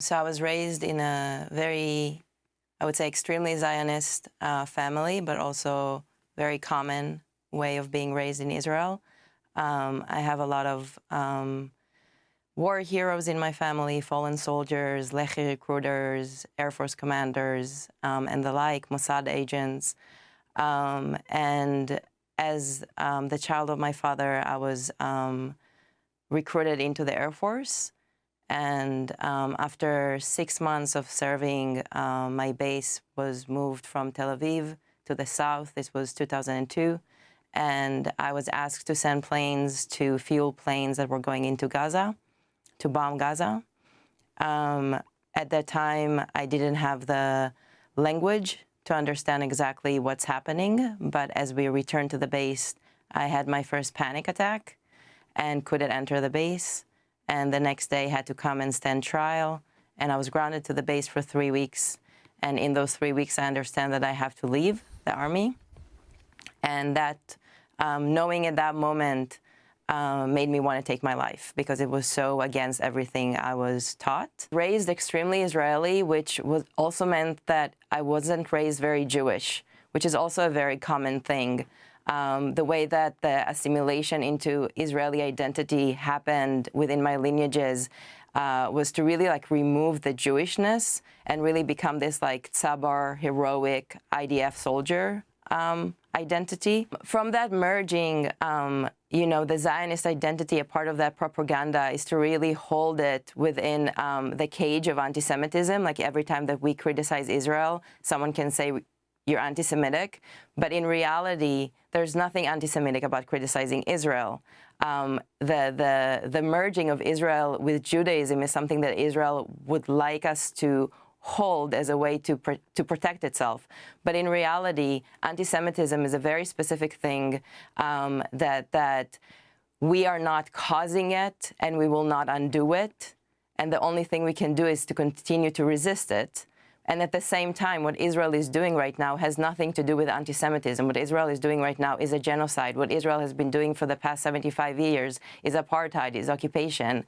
So I was raised in a very, I would say, extremely Zionist family, but also very common way of being raised in Israel. I have a lot of war heroes in my family, fallen soldiers, Lehi recruiters, Air Force commanders, and the like, Mossad agents. And as the child of my father, I was recruited into the Air Force. And after 6 months of serving, my base was moved from Tel Aviv to the south. This was 2002. And I was asked to send planes to fuel planes that were going into Gaza, to bomb Gaza. At that time, I didn't have the language to understand exactly what's happening. But as we returned to the base, I had my first panic attack and couldn't enter the base. And the next day had to come and stand trial. And I was grounded to the base for 3 weeks. And in those 3 weeks, I understand that I have to leave the army. And that, knowing at that moment, made me want to take my life because it was so against everything I was taught. Raised extremely Israeli, which was also meant that I wasn't raised very Jewish, which is also a very common thing. The way that the assimilation into Israeli identity happened within my lineages was to really remove the Jewishness and really become this tzabar, heroic IDF soldier identity. From that merging, the Zionist identity, a part of that propaganda is to really hold it within the cage of anti-Semitism. Like every time that we criticize Israel, someone can say, you're anti-Semitic, but in reality, there's nothing anti-Semitic about criticizing Israel. The merging of Israel with Judaism is something that Israel would like us to hold as a way to protect itself. But in reality, anti-Semitism is a very specific thing that we are not causing it, and we will not undo it. And the only thing we can do is to continue to resist it. And at the same time, what Israel is doing right now has nothing to do with anti-Semitism. What Israel is doing right now is a genocide. What Israel has been doing for the past 75 years is apartheid, is occupation.